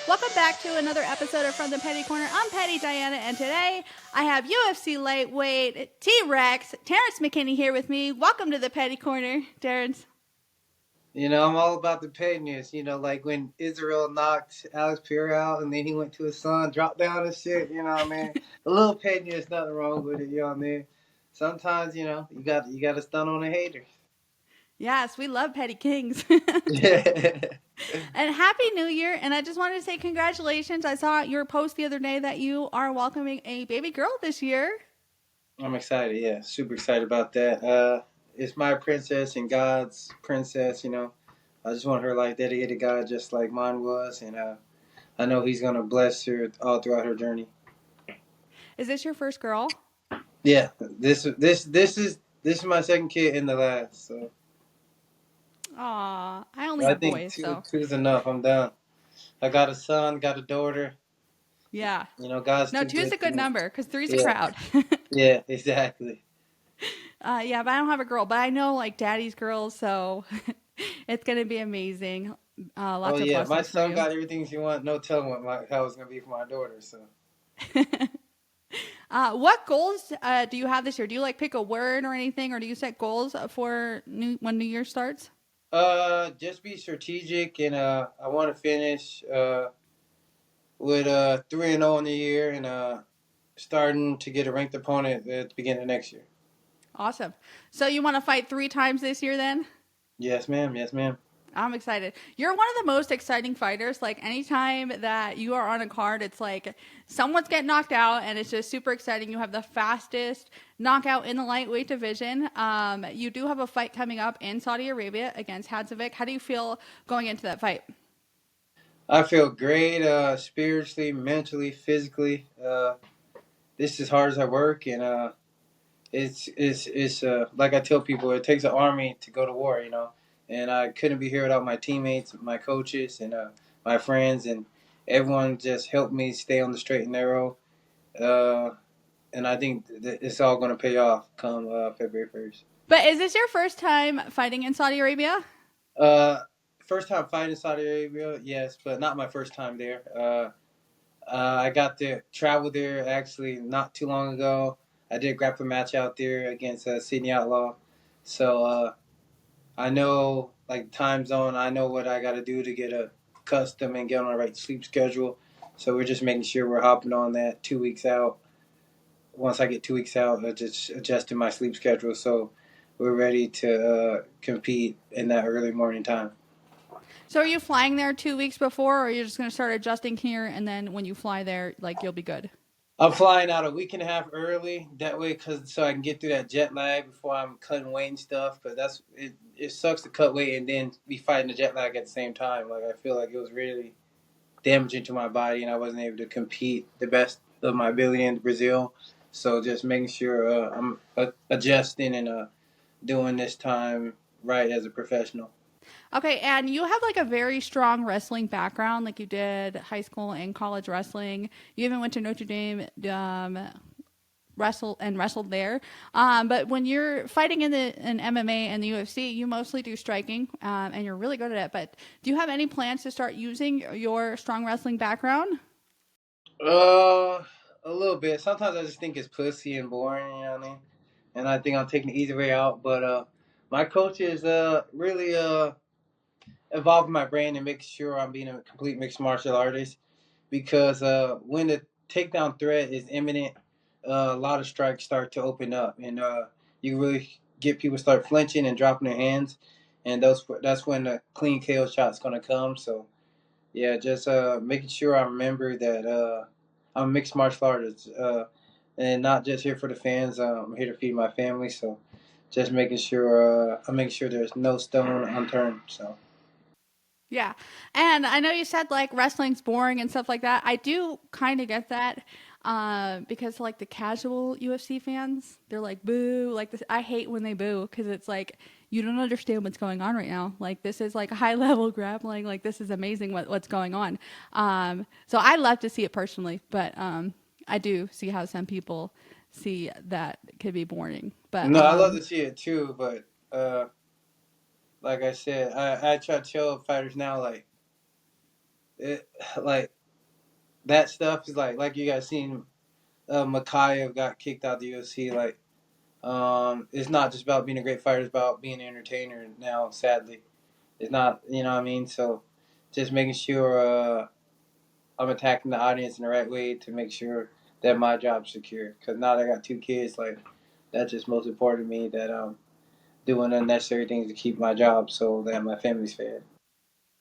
Welcome back to another episode of From the Petty Corner. I'm Petty Diana, and today I have UFC Lightweight T-Rex Terrance McKinney here with me. Welcome to the Petty Corner, Terrance. You know, I'm all about the pettiness. You know, like when Israel knocked Alex Pierre out and then he went to his son, dropped down and shit. You know what I mean? A little pettiness, nothing wrong with it. You know what I mean? Sometimes, you got to stun on the haters. Yes, we love Petty Kings. Yeah. And Happy New Year. And I just wanted to say congratulations. I saw your post the other day that you are welcoming a baby girl this year. I'm excited. Yeah, super excited about that. It's my princess and God's princess. You know, I just want her like dedicated to God, just like mine was, and I know He's gonna bless her all throughout her journey. Is this your first girl? Yeah, this is my second kid and the last. So Aw, I only I have think boys, two so two's enough. I'm done. I got a son, got a daughter. yeah. You know, God's No, too two's good a for good me. number because three's a Yeah, crowd. yeah, exactly. Yeah, but I don't have a girl. But I know like daddy's girls, so it's gonna be amazing. Oh Lots of yeah, my blessings for son you. got everything she wants. No telling how it's gonna be for my daughter. So What goals do you have this year? Do you like pick a word or anything, or do you set goals for when New Year starts? just be strategic, and I want to finish with 3-0 in the year, and starting to get a ranked opponent at the beginning of next year. Awesome. So you want to fight 3 times this year then? Yes, ma'am. Yes, ma'am. I'm excited. You're one of the most exciting fighters. Like anytime that you are on a card, it's like someone's getting knocked out, and it's just super exciting. You have the fastest knockout in the lightweight division. You do have a fight coming up in Saudi Arabia against Hadzovic. How do you feel going into that fight? I feel great, spiritually, mentally, physically. This is hard as I work, and it's like I tell people, it takes an army to go to war, you know. And I couldn't be here without my teammates, my coaches, and my friends, and everyone just helped me stay on the straight and narrow. Uh, and I think it's all going to pay off come February 1st. But is this your first time fighting in Saudi Arabia? Uh, First time fighting Saudi Arabia, yes, but not my first time there. I got to travel there actually not too long ago. I did a grappling match out there against Sydney Outlaw. So I know like time zone. I know what I got to do to get a custom and get on the right sleep schedule. So we're just making sure we're hopping on that 2 weeks out. Once I get 2 weeks out, I just adjusting my sleep schedule. So we're ready to compete in that early morning time. So are you flying there 2 weeks before, or are you just going to start adjusting here, and then when you fly there, like you'll be good? I'm flying out a week and a half early that way, so I can get through that jet lag before I'm cutting weight and stuff. But that's it. It sucks to cut weight and then be fighting the jet lag at the same time. Like I feel like it was really damaging to my body, and I wasn't able to compete the best of my ability in Brazil. So just making sure I'm adjusting and doing this time right as a professional. Okay, and you have like a very strong wrestling background. Like you did high school and college wrestling. You even went to Notre Dame, wrestled there. But when you're fighting in MMA and the UFC, you mostly do striking, and you're really good at it. But do you have any plans to start using your strong wrestling background? Uh, a little bit. Sometimes I just think it's pussy and boring. You know what I mean? And I think I'm taking the easy way out. But my coach is really evolving my brain and making sure I'm being a complete mixed martial artist. Because when the takedown threat is imminent, a lot of strikes start to open up, and you really get people start flinching and dropping their hands, and that's when the clean KO shot's gonna come. So yeah, just making sure I remember that I'm a mixed martial artist, and not just here for the fans. I'm here to feed my family, so just making sure I'm making sure there's no stone unturned. So. Yeah. And I know you said like wrestling's boring and stuff like that. I do kind of get that. Because like the casual UFC fans, they're like boo, like this. I hate when they boo because it's like you don't understand what's going on right now. Like this is like high level grappling. Like this is amazing what's going on. So I love to see it personally, but I do see how some people see that could be boring. But No, I love to see it too, but like I said, I try to tell fighters now, like it, like that stuff is like you guys seen Makayev got kicked out of the UFC. Like, it's not just about being a great fighter; it's about being an entertainer. Now, sadly, it's not. You know what I mean? So, just making sure I'm attacking the audience in the right way to make sure that my job's secure. Because now that I got 2 kids, like that's just most important to me. That doing unnecessary things to keep my job so that my family's fed.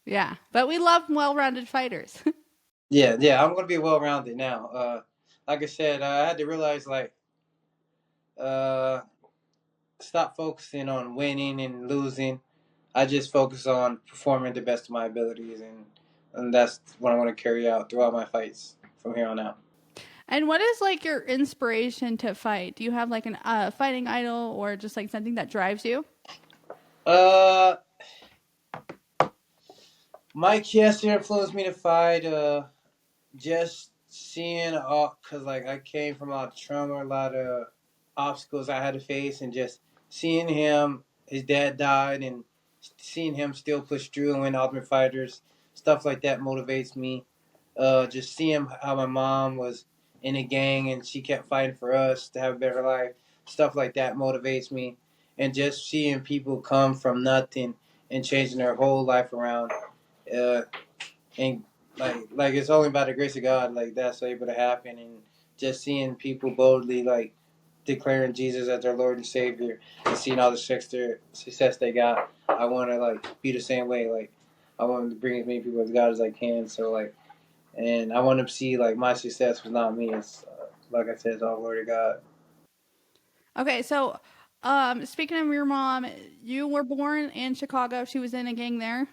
Yeah, but we love well-rounded fighters. Yeah, yeah, I'm gonna be well rounded now. Like I said, I had to realize like uh, stop focusing on winning and losing. I just focus on performing the best of my abilities, and that's what I'm gonna carry out throughout my fights from here on out. And what is like your inspiration to fight? Do you have like an fighting idol or just like something that drives you? Uh, Mike Chester influenced me to fight. Just seeing all, cause like I came from a lot of trauma, a lot of obstacles I had to face, and just seeing him, his dad died, and seeing him still push through and win Ultimate Fighters, stuff like that motivates me. Just seeing how my mom was in a gang and she kept fighting for us to have a better life, stuff like that motivates me, and just seeing people come from nothing and changing their whole life around. Uh, and like it's only by the grace of God like that's able to happen, and just seeing people boldly like declaring Jesus as their Lord and Savior and seeing all the success they got. I want to like be the same way. Like I want to bring as many people to God as I can. So like, and I want to see like my success was not me. It's like I said, it's all glory to God. Okay, so speaking of your mom, you were born in Chicago. She was in a gang there,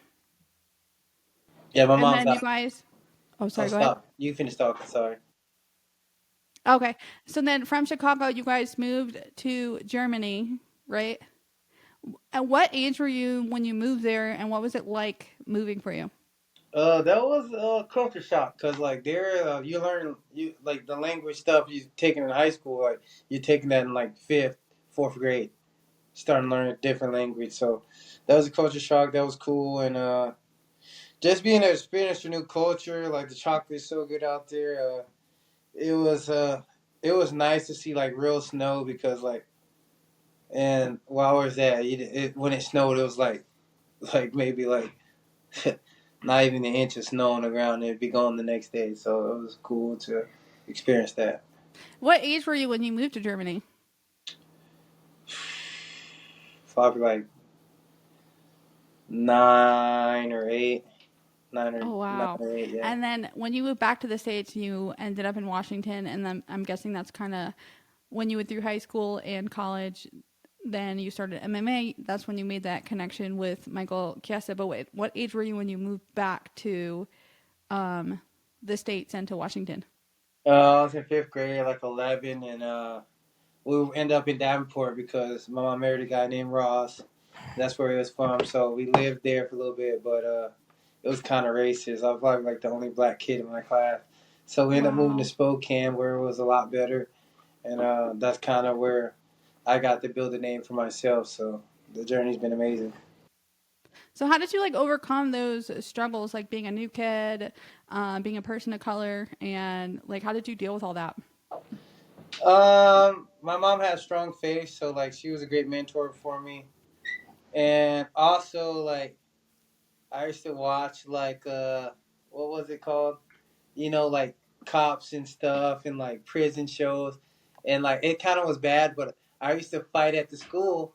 Yeah, my and mom's then you out. guys. Oh, Oh, sorry. Go ahead. stop. You finished talking. Sorry. Okay, so then from Chicago, you guys moved to Germany, right? At what age were you when you moved there, and what was it like moving for you? That was a culture shock because like there, you learn you like the language stuff you taking in high school. Like you're taking that in like fifth, fourth grade, starting to learn a different language. So that was a culture shock. That was cool, and just being to experience a new culture. Like the chocolate's so good out there. It was uh, it was nice to see like real snow because like, and while I was there, when it snowed, it was like maybe like not even an inch of snow on the ground and it'd be gone the next day. So it was cool to experience that. What age were you when you moved to Germany? Probably like 9 or 8, Oh nine wow! or eight, yeah. And then when you moved back to the states, you ended up in Washington, and then I'm guessing that's kind of when you went through high school and college. Then you started MMA. That's when you made that connection with Michael Chiesa. But wait, what age were you when you moved back to um, the states and to Washington? I was in fifth grade, like 11, and we ended up in Davenport because my mom married a guy named Ross. That's where he was from. So we lived there for a little bit, but it was kind of racist. I was probably like the only black kid in my class. So we ended up moving to Wow. Spokane, where it was a lot better, and that's kind of where I got to build a name for myself. So the journey's been amazing. So how did you like overcome those struggles, like being a new kid, being a person of color, and like how did you deal with all that? My mom had a strong faith, so like she was a great mentor for me, and also like I used to watch like what was it called? Like cops and stuff and like prison shows, and like it kind of was bad, but I used to fight at the school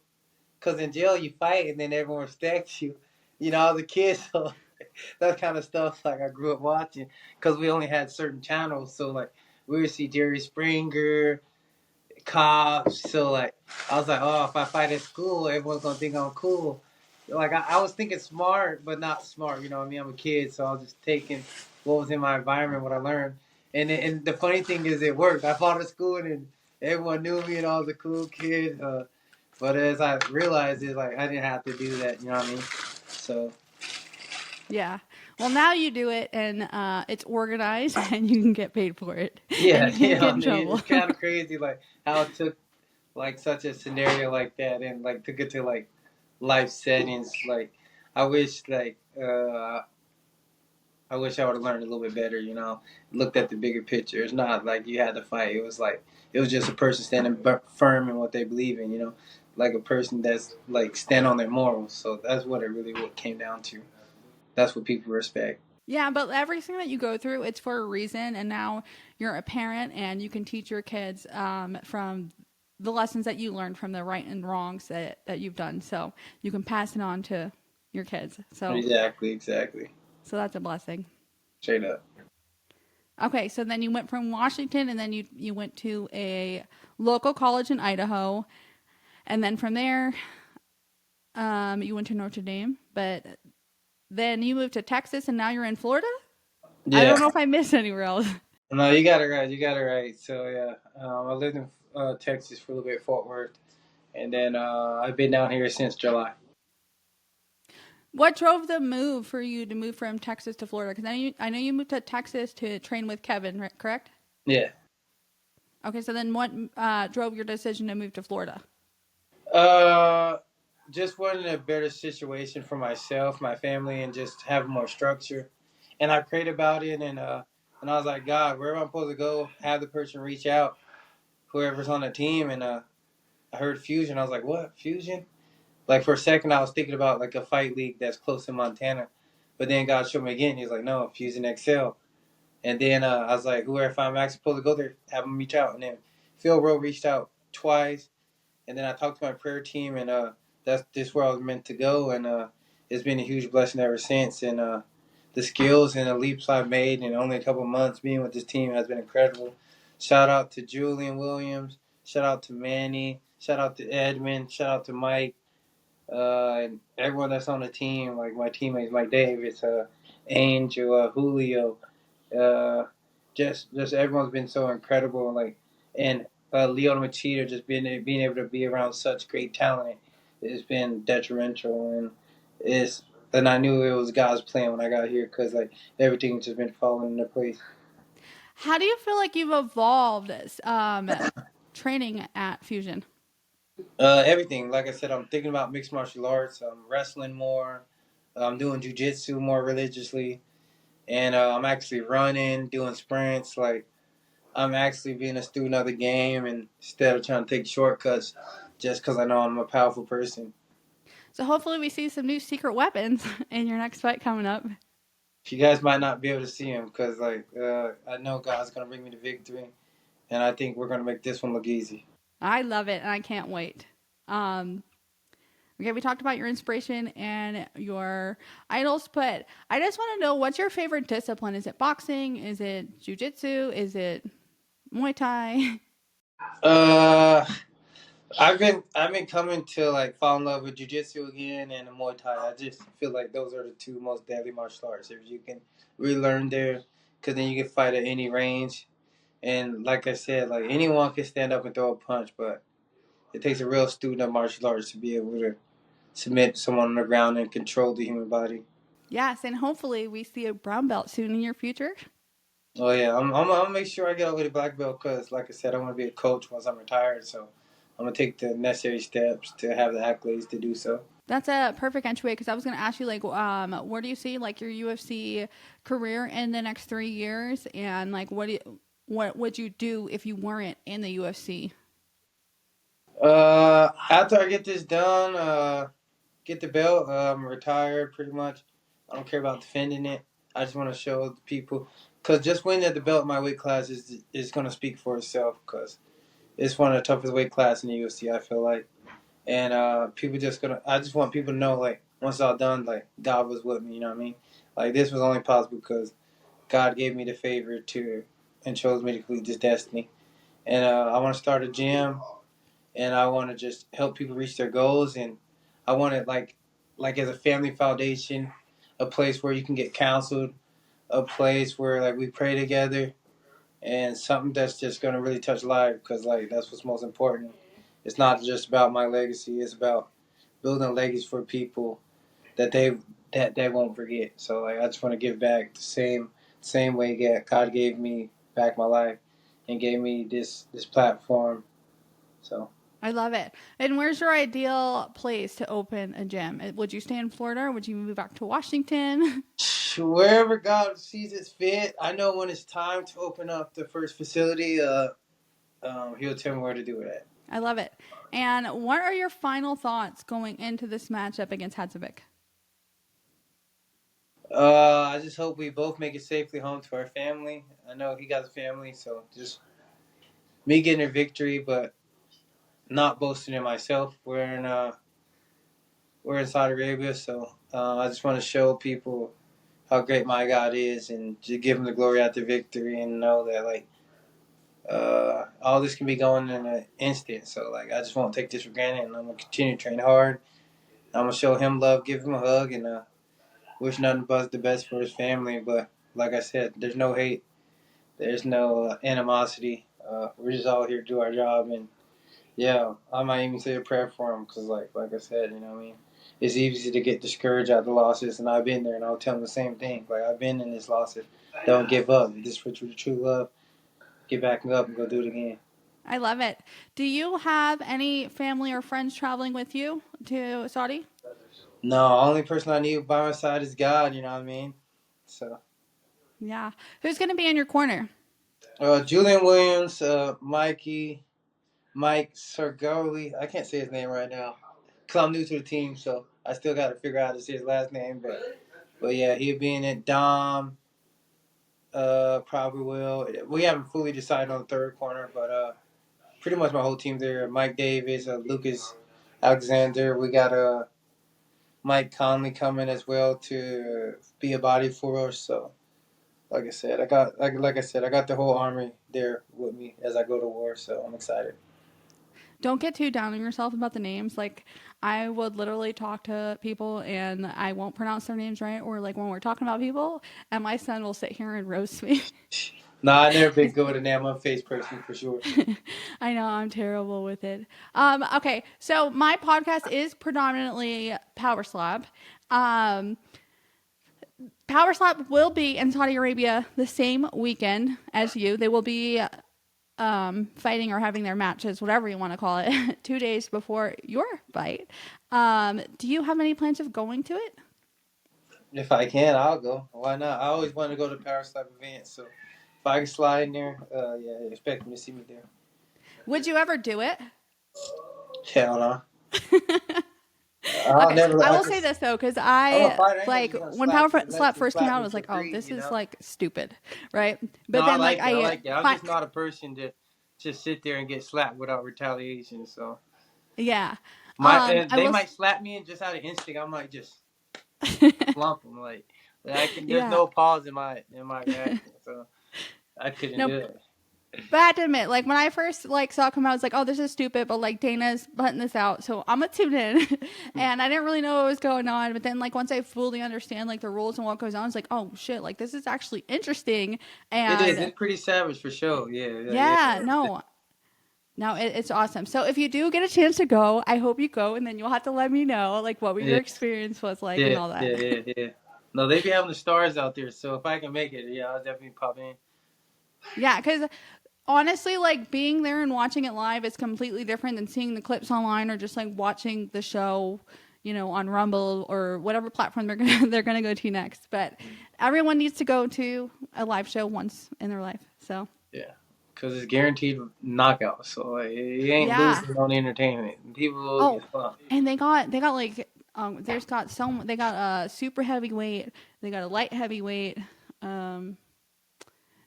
because in jail you fight and then everyone respects you. I was a kid, so that kind of stuff like I grew up watching because we only had certain channels. So like we would see Jerry Springer, cops. So like I was like, oh, if I fight at school, everyone's gonna think I'm cool. Like I was thinking smart, but not smart. You know what I mean? I'm a kid, so I was just taking what was in my environment, what I learned. And the funny thing is, it worked. I fought at school, and everyone knew me, and I was a cool kid. But as I realized, it's like I didn't have to do that. You know what I mean? So Yeah. Well, now you do it, and it's organized, and you can get paid for it, and yeah, you can't get in trouble. it's kind of crazy, like how it took like such a scenario like that and like took it to like life settings. Like I wish like I wish I would have learned a little bit better. Looked at the bigger picture. It's not like you had to fight. It was just a person standing firm in what they believe in. Like a person that's like stand on their morals. So that's what it really what came down to. That's what people respect. Yeah, but everything that you go through, it's for a reason. And now you're a parent and you can teach your kids from the lessons that you learned from the right and wrongs that you've done. So you can pass it on to your kids. Exactly, exactly. So that's a blessing. Straight up. Okay, so then you went from Washington and then you went to a local college in Idaho. And then from there, you went to Notre Dame. But then you moved to Texas and now you're in Florida? I Yeah. don't know if I missed anywhere else. No, you got it right. You got it right. So yeah, I lived in Texas for a little bit, Fort Worth, and then I've been down here since July. What drove the move for you to move from Texas to Florida? Because I know you moved to Texas to train with Kevin, right, correct? Yeah. Okay, so then what drove your decision to move to Florida? Uh, just wanted a better situation for myself, my family, and just have more structure. And I prayed about it, and I was like, God, where am I supposed to go? Have the person reach out, whoever's on the team, and I heard Fusion. I was like, what Fusion? Like for a second, I was thinking about like a fight league that's close to Montana, but then God showed me again. He was like, no, Fusion XL. And then I was like, whoever if I'm actually supposed to go there, have them reach out. And then Phil Rowe reached out twice, and then I talked to my prayer team, and that's just where I was meant to go, and it's been a huge blessing ever since. And the skills and the leaps I've made in only a couple months being with this team has been incredible. Shout out to Julian Williams. Shout out to Manny. Shout out to Edmund. Shout out to Mike. And everyone that's on the team, like my teammates, Mike Davis, Angel, Julio, uh, just everyone's been so incredible. And Leo Machida just being able to be around such great talent, it's been detrimental. And I knew it was God's plan when I got here because like everything's just been falling into place. How do you feel like you've evolved training at Fusion? Everything, like I said, I'm thinking about mixed martial arts. I'm wrestling more. I'm doing jujitsu more religiously, and I'm actually running, doing sprints. Like I'm actually being a student of the game, and instead of trying to take shortcuts, just because I know I'm a powerful person. So hopefully we see some new secret weapons in your next fight coming up. You guys might not be able to see them because, I know God's gonna bring me to victory, and I think we're gonna make this one look easy. I love it and I can't wait. Um, okay, we talked about your inspiration and your idols, but I just want to know what's your favorite discipline? Is it boxing? Is it jujitsu? Is it Muay Thai? Uh, I've been coming to like fall in love with jujitsu again and the Muay Thai. I just feel like those are the two most deadly martial arts. If you can really learn there, because then you can fight at any range. And like I said, like anyone can stand up and throw a punch, but it takes a real student of martial arts to be able to submit someone on the ground and control the human body. Yes, and hopefully we see a brown belt soon in your future. Oh yeah, I'm gonna make sure I get over the black belt because, like I said, I want to be a coach once I'm retired. So I'm gonna take the necessary steps to have the accolades to do so. That's a perfect entry because I was going to ask you, like, where do you see like your UFC career in the next 3 years, and like, what would you do if you weren't in the UFC? After I get this done, get the belt, I'm retired pretty much. I don't care about defending it. I just want to show the people because just winning at the belt in my weight class is gonna speak for itself because it's one of the toughest weight class in the UFC. I feel like. And people just gonna. I just want people to know, like, once it's all done, like God was with me. You know what I mean? Like this was only possible because God gave me the favor to and chose me to complete this destiny. And I want to start a gym, and I want to just help people reach their goals. And I want it like as a family foundation, a place where you can get counseled, a place where like we pray together, and something that's just gonna really touch lives because like that's what's most important. It's not just about my legacy; it's about building a legacy for people that they won't forget. So like I just want to give back the same way God gave me back my life and gave me this platform. So I love it. And where's your ideal place to open a gym? Would you stay in Florida or would you move back to Washington? Wherever God sees it fit, I know when it's time to open up the first facility. He'll tell me where to do it at. I love it. And what are your final thoughts going into this matchup against Hadzovic? I just hope we both make it safely home to our family. I know he got a family, so just me getting a victory, but not boasting in myself. We're in Saudi Arabia, so I just want to show people how great my God is, and to give him the glory after victory, and know that like all this can be going in an instant. So like I just won't take this for granted, and I'm gonna continue to train hard. I'm gonna show him love, give him a hug, and wish nothing but the best for his family. But like I said, there's no hate, there's no animosity. We're just all here to do our job, and yeah, I might even say a prayer for him because like I said, you know what I mean. It's easy to get discouraged after losses, and I've been there, and I'll tell them the same thing. Like I've been in this losses. Don't give up. This is for true love. Get back up and go do it again. I love it. Do you have any family or friends traveling with you to Saudi? No, only person I need by my side is God. You know what I mean. So, Yeah. Who's going to be in your corner? Julian Williams, Mike Sergoli. I can't say his name right now because I'm new to the team, so I still got to figure out how to say his last name. But yeah, he'll be in it. Dom, probably will. We haven't fully decided on the third corner, but pretty much my whole team there. Mike Davis, Lucas Alexander. We got Mike Conley coming as well to be a body for us. So like I said, I got the whole army there with me as I go to war. So I'm excited. Don't get too down on yourself about the names. Like, I would literally talk to people and I won't pronounce their names right. Or, like, when we're talking about people, and my son will sit here and roast me. Nah, I never been good with a name on face person for sure. I know I'm terrible with it. Okay, so my podcast is predominantly Power Slap. Um, Power Slap will be in Saudi Arabia the same weekend as you. They will be fighting or having their matches, whatever you want to call it, 2 days before your fight. Do you have any plans of going to it? If I can, I'll go. Why not? I always want to go to Power Slap events, so if I can slide in there, yeah, expect me to see me there. Would you ever do it? Hell no. I'll Okay, never. I I will could, say this though, because I'm a I fighter. I ain't like just gonna when Power let Slap them first came slap out, I me was for like, oh, free, this you is know. like stupid, right? No, But I then like like that. I I like that. I'm just not a person to just sit there and get slapped without retaliation. So yeah, and I they will. might slap me and just out of instinct, I might just slump them. Like I can. There's Yeah. no pause in my reaction, so I couldn't No, do it. but I have to admit, like when I first like saw it come out, I was like, "Oh, this is stupid," but like Dana's butting this out, so I'm gonna tune in. And I didn't really know what was going on, but then like once I fully understand like the rules and what goes on, it's like, "Oh shit, like this is actually interesting." It is. And It's pretty savage for sure. Yeah, yeah, yeah. no, no, it's awesome. So if you do get a chance to go, I hope you go, and then you'll have to let me know like what your Yeah, experience was like and yeah, all that. yeah, yeah, yeah. No, they be having the stars out there, so if I can make it, yeah, I'll definitely pop in. Yeah, because honestly, like being there and watching it live is completely different than seeing the clips online or just like watching the show, on Rumble or whatever platform they're gonna go to next. But everyone needs to go to a live show once in their life. So Yeah, because it's guaranteed knockout, so like, you ain't yeah. losing on the entertainment. People will Oh, get fucked. and they got like they got a super heavyweight, they got a light heavyweight. Um,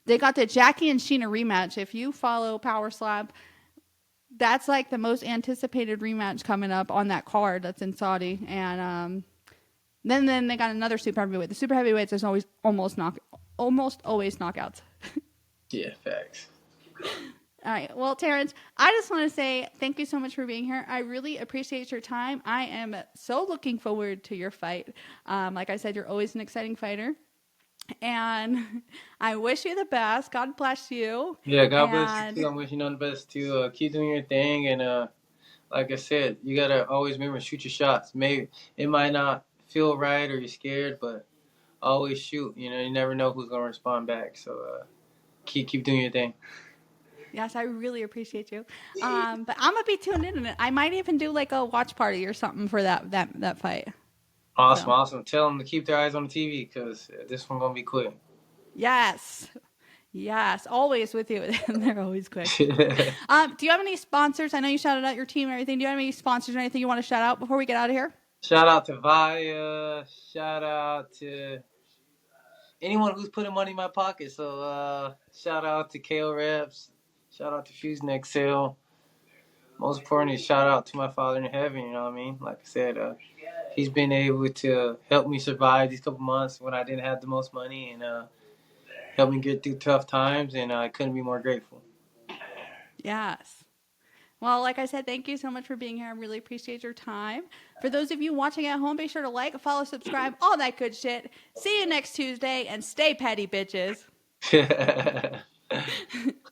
they got the Jackie and Sheena rematch. If you follow Power Slap, that's like the most anticipated rematch coming up on that card that's in Saudi. And then they got another super heavyweight. The super heavyweights is always almost always knockouts. Yeah, facts. All right. Well, Terrance, I just want to say thank you so much for being here. I really appreciate your time. I am so looking forward to your fight. Like I said, you're always an exciting fighter. And I wish you the best. God bless you. Yeah, God bless you too. And I'm wishing you all the best too. Keep doing your thing, and like I said, you gotta always remember to shoot your shots. Maybe it might not feel right or you're scared, but always shoot. You know, you never know who's gonna respond back. So keep doing your thing. yes, I really appreciate you. But I'm gonna be tuned in. I might even do like a watch party or something for that fight. Awesome, So, awesome. Tell them to keep their eyes on the TV because this one's gonna be quick. yes. Yes, always with you. They're always quick. Do you have any sponsors? I know you shouted out your team and everything. Do you have any sponsors or anything you want to shout out before we get out of here? Shout out to Vaya. Shout out to anyone who's putting money in my pocket. So shout out to KO Reps. Shout out to Fusion Excel. Most importantly, shout out to my Father in heaven. You know what I mean? Like I said, he's been able to help me survive these couple months when I didn't have the most money and help me get through tough times. And I couldn't be more grateful. Yes. Well, like I said, thank you so much for being here. I really appreciate your time. For those of you watching at home, be sure to like, follow, subscribe, all that good shit. See you next Tuesday and stay petty, bitches.